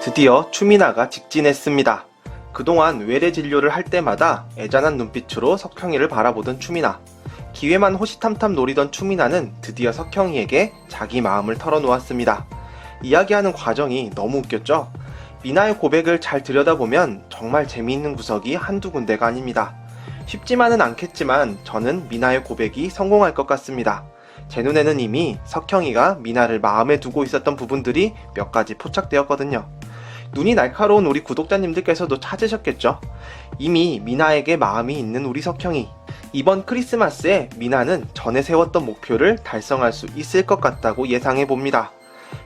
드디어 추미나가 직진했습니다. 그동안 외래 진료를 할 때마다 애잔한 눈빛으로 석형이를 바라보던 추미나. 기회만 호시탐탐 노리던 추미나는 드디어 석형이에게 자기 마음을 털어놓았습니다. 이야기하는 과정이 너무 웃겼죠? 미나의 고백을 잘 들여다보면 정말 재미있는 구석이 한두 군데가 아닙니다. 쉽지만은 않겠지만 저는 미나의 고백이 성공할 것 같습니다. 제 눈에는 이미 석형이가 미나를 마음에 두고 있었던 부분들이 몇 가지 포착되었거든요. 눈이 날카로운 우리 구독자님들께서도 찾으셨겠죠? 이미 미나에게 마음이 있는 우리 석형이. 이번 크리스마스에 미나는 전에 세웠던 목표를 달성할 수 있을 것 같다고 예상해봅니다.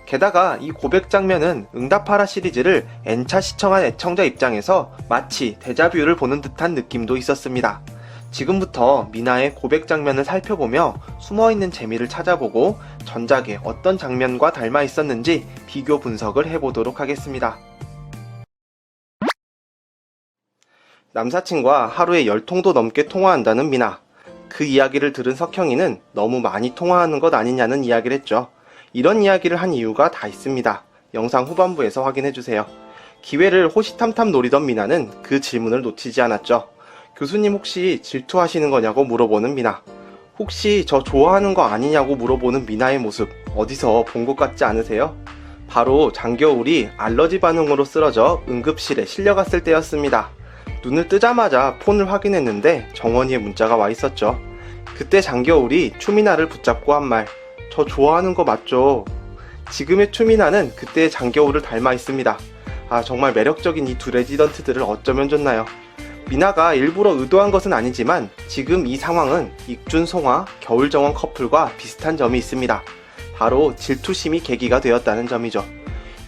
게다가 이 고백 장면은 응답하라 시리즈를 N차 시청한 애청자 입장에서 마치 데자뷰를 보는 듯한 느낌도 있었습니다. 지금부터 미나의 고백 장면을 살펴보며 숨어있는 재미를 찾아보고 전작의 어떤 장면과 닮아 있었는지 비교 분석을 해보도록 하겠습니다. 남사친과 하루에 10통도 넘게 통화한다는 미나. 그 이야기를 들은 석형이는 너무 많이 통화하는 것 아니냐는 이야기를 했죠. 이런 이야기를 한 이유가 다 있습니다. 영상 후반부에서 확인해주세요. 기회를 호시탐탐 노리던 미나는 그 질문을 놓치지 않았죠. 교수님 혹시 질투하시는 거냐고 물어보는 미나. 혹시 저 좋아하는 거 아니냐고 물어보는 미나의 모습 어디서 본 것 같지 않으세요? 바로 장겨울이 알러지 반응으로 쓰러져 응급실에 실려갔을 때였습니다. 눈을 뜨자마자 폰을 확인했는데 정원이의 문자가 와 있었죠. 그때 장겨울이 추미나를 붙잡고 한 말. 저 좋아하는 거 맞죠? 지금의 추미나는 그때의 장겨울을 닮아 있습니다. 아, 정말 매력적인 이 두 레지던트들을 어쩌면 좋나요? 미나가 일부러 의도한 것은 아니지만 지금 이 상황은 익준, 송화, 겨울정원 커플과 비슷한 점이 있습니다. 바로 질투심이 계기가 되었다는 점이죠.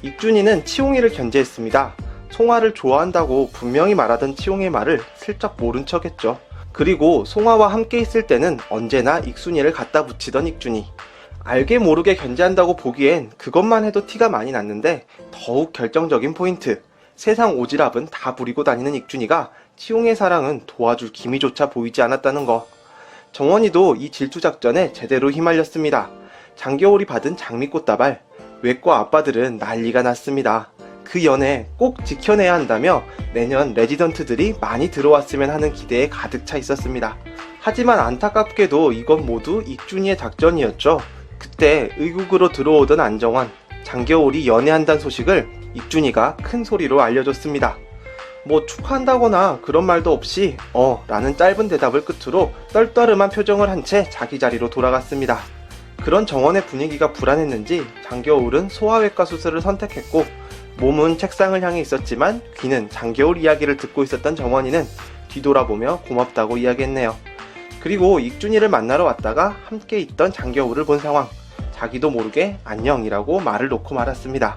익준이는 치홍이를 견제했습니다. 송화를 좋아한다고 분명히 말하던 치홍의 말을 슬쩍 모른 척했죠. 그리고 송화와 함께 있을 때는 언제나 익순이를 갖다 붙이던 익준이. 알게 모르게 견제한다고 보기엔 그것만 해도 티가 많이 났는데 더욱 결정적인 포인트. 세상 오지랖은 다 부리고 다니는 익준이가 치홍의 사랑은 도와줄 기미조차 보이지 않았다는 거. 정원이도 이 질투작전에 제대로 휘말렸습니다. 장겨울이 받은 장미꽃다발. 외과 아빠들은 난리가 났습니다. 그 연애 꼭 지켜내야 한다며 내년 레지던트들이 많이 들어왔으면 하는 기대에 가득 차 있었습니다. 하지만 안타깝게도 이건 모두 익준이의 작전이었죠. 그때 의국으로 들어오던 안정환, 장겨울이 연애한다는 소식을 익준이가 큰 소리로 알려줬습니다. 뭐 축하한다거나 그런 말도 없이 라는 짧은 대답을 끝으로 떨떠름한 표정을 한 채 자기 자리로 돌아갔습니다. 그런 정원의 분위기가 불안했는지 장겨울은 소아외과 수술을 선택했고 몸은 책상을 향해 있었지만 귀는 장겨울 이야기를 듣고 있었던 정원이는 뒤돌아보며 고맙다고 이야기했네요. 그리고 익준이를 만나러 왔다가 함께 있던 장겨울을 본 상황. 자기도 모르게 안녕이라고 말을 놓고 말았습니다.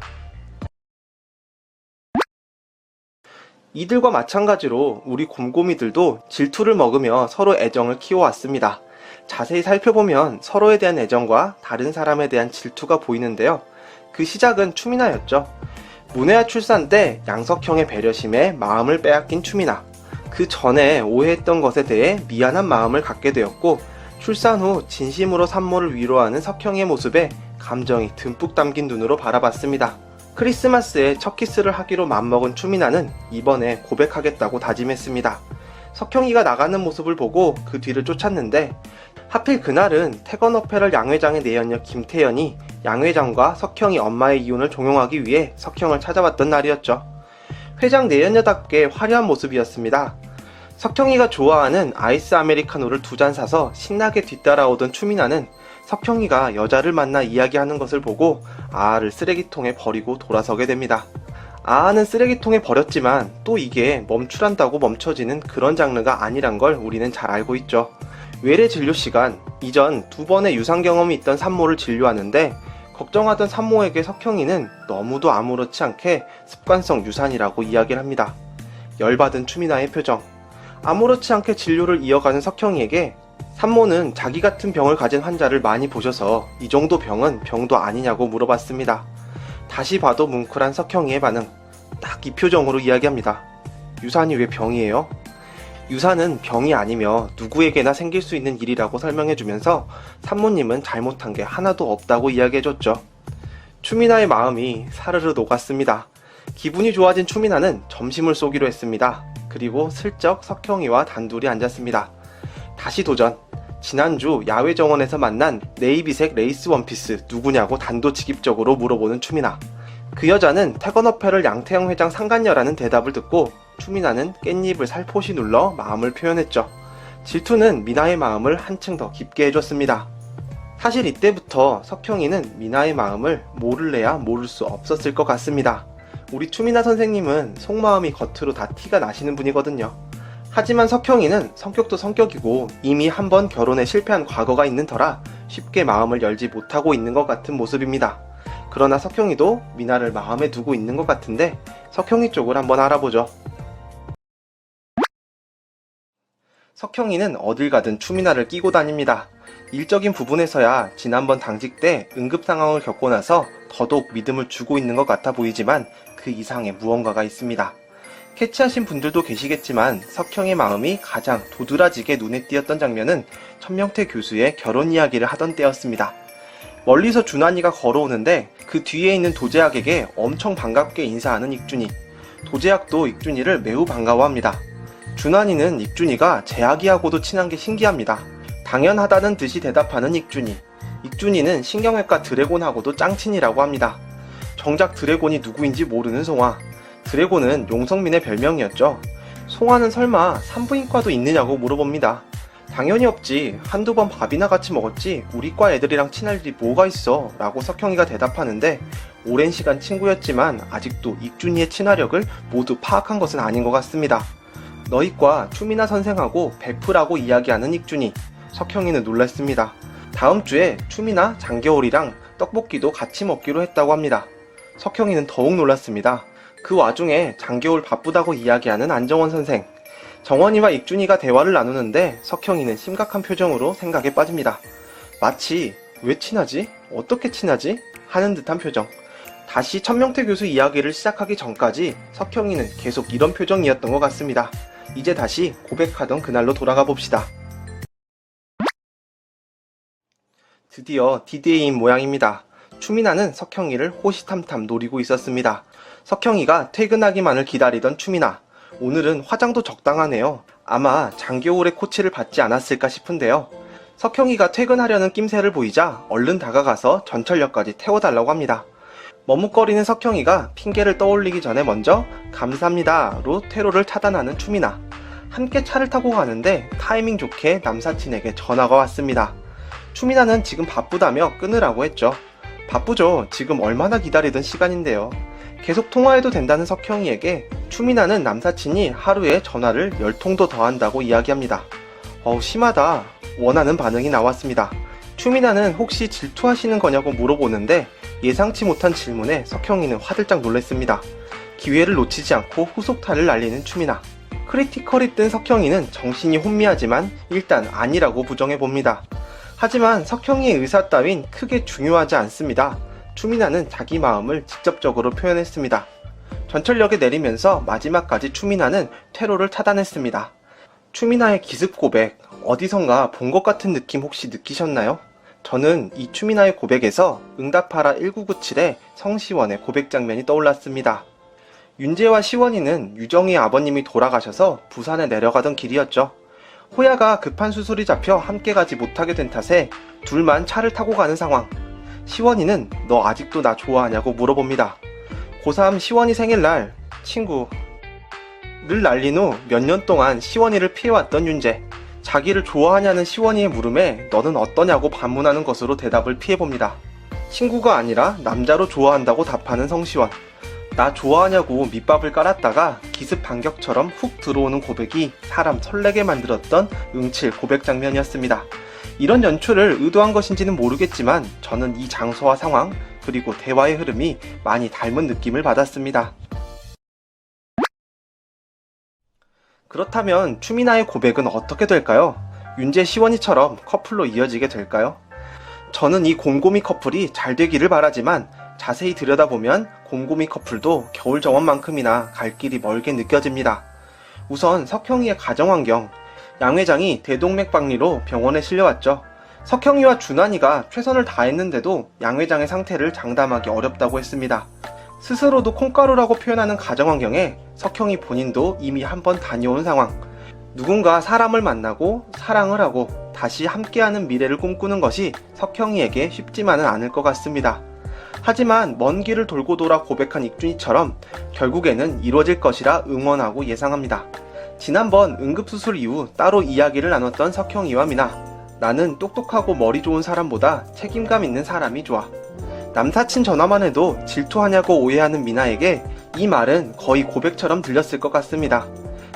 이들과 마찬가지로 우리 곰곰이들도 질투를 먹으며 서로 애정을 키워왔습니다. 자세히 살펴보면 서로에 대한 애정과 다른 사람에 대한 질투가 보이는데요. 그 시작은 추미나였죠. 문혜아 출산 때 양석형의 배려심에 마음을 빼앗긴 추미나. 그 전에 오해했던 것에 대해 미안한 마음을 갖게 되었고 출산 후 진심으로 산모를 위로하는 석형의 모습에 감정이 듬뿍 담긴 눈으로 바라봤습니다. 크리스마스에 첫 키스를 하기로 맘먹은 추미나는 이번에 고백하겠다고 다짐했습니다. 석형이가 나가는 모습을 보고 그 뒤를 쫓았는데 하필 그날은 태건오페럴 양회장의 내연녀 김태연이 양회장과 석형이 엄마의 이혼을 종용하기 위해 석형을 찾아왔던 날이었죠. 회장 내연녀답게 화려한 모습이었습니다. 석형이가 좋아하는 아이스 아메리카노를 2잔 사서 신나게 뒤따라오던 추미나는 석형이가 여자를 만나 이야기하는 것을 보고 아아를 쓰레기통에 버리고 돌아서게 됩니다. 아아는 쓰레기통에 버렸지만 또 이게 멈추란다고 멈춰지는 그런 장르가 아니란 걸 우리는 잘 알고 있죠. 외래 진료 시간, 이전 2번의 유산 경험이 있던 산모를 진료하는데 걱정하던 산모에게 석형이는 너무도 아무렇지 않게 습관성 유산이라고 이야기를 합니다. 열받은 추미나의 표정. 아무렇지 않게 진료를 이어가는 석형이에게 산모는 자기 같은 병을 가진 환자를 많이 보셔서 이 정도 병은 병도 아니냐고 물어봤습니다. 다시 봐도 뭉클한 석형이의 반응. 딱 이 표정으로 이야기합니다. 유산이 왜 병이에요? 유산은 병이 아니며 누구에게나 생길 수 있는 일이라고 설명해주면서 산모님은 잘못한 게 하나도 없다고 이야기해줬죠. 추미나의 마음이 사르르 녹았습니다. 기분이 좋아진 추미나는 점심을 쏘기로 했습니다. 그리고 슬쩍 석형이와 단둘이 앉았습니다. 다시 도전. 지난주 야외 정원에서 만난 네이비색 레이스 원피스 누구냐고 단도직입적으로 물어보는 추미나. 그 여자는 태건어페럴 양태형 회장 상간녀라는 대답을 듣고 추미나는 깻잎을 살포시 눌러 마음을 표현했죠. 질투는 미나의 마음을 한층 더 깊게 해줬습니다. 사실 이때부터 석형이는 미나의 마음을 모를래야 모를 수 없었을 것 같습니다. 우리 추미나 선생님은 속마음이 겉으로 다 티가 나시는 분이거든요. 하지만 석형이는 성격도 성격이고 이미 한번 결혼에 실패한 과거가 있는 터라 쉽게 마음을 열지 못하고 있는 것 같은 모습입니다. 그러나 석형이도 미나를 마음에 두고 있는 것 같은데 석형이 쪽을 한번 알아보죠. 석형이는 어딜 가든 추미나를 끼고 다닙니다. 일적인 부분에서야 지난번 당직 때 응급 상황을 겪고 나서 더더욱 믿음을 주고 있는 것 같아 보이지만 그 이상의 무언가가 있습니다. 캐치하신 분들도 계시겠지만 석형의 마음이 가장 도드라지게 눈에 띄었던 장면은 천명태 교수의 결혼 이야기를 하던 때였습니다. 멀리서 준환이가 걸어오는데 그 뒤에 있는 도재학에게 엄청 반갑게 인사하는 익준이. 도재학도 익준이를 매우 반가워합니다. 준환이는 익준이가 재학이하고도 친한 게 신기합니다. 당연하다는 듯이 대답하는 익준이. 익준이는 신경외과 드래곤하고도 짱친이라고 합니다. 정작 드래곤이 누구인지 모르는 송아. 드래곤은 용성민의 별명이었죠. 송아는 설마 산부인과도 있느냐고 물어봅니다. 당연히 없지. 한두 번 밥이나 같이 먹었지 우리 과 애들이랑 친할 일이 뭐가 있어 라고 석형이가 대답하는데 오랜 시간 친구였지만 아직도 익준이의 친화력을 모두 파악한 것은 아닌 것 같습니다. 너희 과 추미나 선생하고 베프라고 이야기하는 익준이. 석형이는 놀랐습니다. 다음 주에 추미나 장겨울이랑 떡볶이도 같이 먹기로 했다고 합니다. 석형이는 더욱 놀랐습니다. 그 와중에 장겨울 바쁘다고 이야기하는 안정원 선생. 정원이와 익준이가 대화를 나누는데 석형이는 심각한 표정으로 생각에 빠집니다. 마치 왜 친하지? 어떻게 친하지? 하는 듯한 표정. 다시 천명태 교수 이야기를 시작하기 전까지 석형이는 계속 이런 표정이었던 것 같습니다. 이제 다시 고백하던 그날로 돌아가 봅시다. 드디어 디데이인 모양입니다. 추미나는 석형이를 호시탐탐 노리고 있었습니다. 석형이가 퇴근하기만을 기다리던 추미나. 오늘은 화장도 적당하네요. 아마 장겨울의 코치를 받지 않았을까 싶은데요. 석형이가 퇴근하려는 낌새를 보이자 얼른 다가가서 전철역까지 태워달라고 합니다. 머뭇거리는 석형이가 핑계를 떠올리기 전에 먼저 감사합니다로 퇴로를 차단하는 추미나. 함께 차를 타고 가는데 타이밍 좋게 남사친에게 전화가 왔습니다. 추미나는 지금 바쁘다며 끊으라고 했죠. 바쁘죠. 지금 얼마나 기다리던 시간인데요. 계속 통화해도 된다는 석형이에게 추미나는 남사친이 하루에 전화를 10통도 더 한다고 이야기합니다. 심하다. 원하는 반응이 나왔습니다. 추미나는 혹시 질투하시는 거냐고 물어보는데 예상치 못한 질문에 석형이는 화들짝 놀랐습니다. 기회를 놓치지 않고 후속타를 날리는 추미나. 크리티컬이 뜬 석형이는 정신이 혼미하지만 일단 아니라고 부정해봅니다. 하지만 석형이의 의사 따윈 크게 중요하지 않습니다. 추미나는 자기 마음을 직접적으로 표현했습니다. 전철역에 내리면서 마지막까지 추미나는 퇴로를 차단했습니다. 추미나의 기습 고백, 어디선가 본 것 같은 느낌 혹시 느끼셨나요? 저는 이 추미나의 고백에서 응답하라 1997의 성시원의 고백 장면이 떠올랐습니다. 윤재와 시원이는 유정이의 아버님이 돌아가셔서 부산에 내려가던 길이었죠. 호야가 급한 수술이 잡혀 함께 가지 못하게 된 탓에 둘만 차를 타고 가는 상황. 시원이는 너 아직도 나 좋아하냐고 물어봅니다. 고3 시원이 생일날 친구를 날린 후 몇 년 동안 시원이를 피해왔던 윤재. 자기를 좋아하냐는 시원이의 물음에 너는 어떠냐고 반문하는 것으로 대답을 피해봅니다. 친구가 아니라 남자로 좋아한다고 답하는 성시원. 나 좋아하냐고 밑밥을 깔았다가 기습 반격처럼 훅 들어오는 고백이 사람 설레게 만들었던 응칠 고백 장면이었습니다. 이런 연출을 의도한 것인지는 모르겠지만 저는 이 장소와 상황 그리고 대화의 흐름이 많이 닮은 느낌을 받았습니다. 그렇다면 추미나의 고백은 어떻게 될까요? 윤재 시원이처럼 커플로 이어지게 될까요? 저는 이 곰곰이 커플이 잘 되기를 바라지만 자세히 들여다보면 곰곰이 커플도 겨울 정원만큼이나 갈 길이 멀게 느껴집니다. 우선 석형이의 가정환경. 양 회장이 대동맥박리로 병원에 실려왔죠. 석형이와 준환이가 최선을 다했는데도 양 회장의 상태를 장담하기 어렵다고 했습니다. 스스로도 콩가루라고 표현하는 가정 환경에 석형이 본인도 이미 한번 다녀온 상황. 누군가 사람을 만나고 사랑을 하고 다시 함께하는 미래를 꿈꾸는 것이 석형이에게 쉽지만은 않을 것 같습니다. 하지만 먼 길을 돌고 돌아 고백한 익준이처럼 결국에는 이루어질 것이라 응원하고 예상합니다. 지난번 응급수술 이후 따로 이야기를 나눴던 석형이와 미나. 나는 똑똑하고 머리 좋은 사람보다 책임감 있는 사람이 좋아. 남사친 전화만 해도 질투하냐고 오해하는 미나에게 이 말은 거의 고백처럼 들렸을 것 같습니다.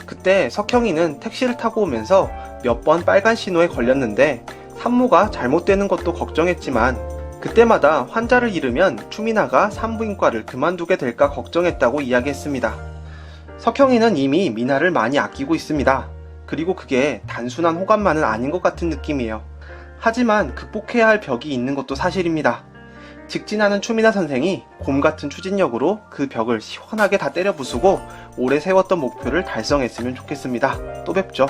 그때 석형이는 택시를 타고 오면서 몇 번 빨간 신호에 걸렸는데 산모가 잘못되는 것도 걱정했지만 그때마다 환자를 잃으면 추미나가 산부인과를 그만두게 될까 걱정했다고 이야기했습니다. 석형이는 이미 미나를 많이 아끼고 있습니다. 그리고 그게 단순한 호감만은 아닌 것 같은 느낌이에요. 하지만 극복해야 할 벽이 있는 것도 사실입니다. 직진하는 추미나 선생이 곰 같은 추진력으로 그 벽을 시원하게 다 때려 부수고 오래 세웠던 목표를 달성했으면 좋겠습니다. 또 뵙죠.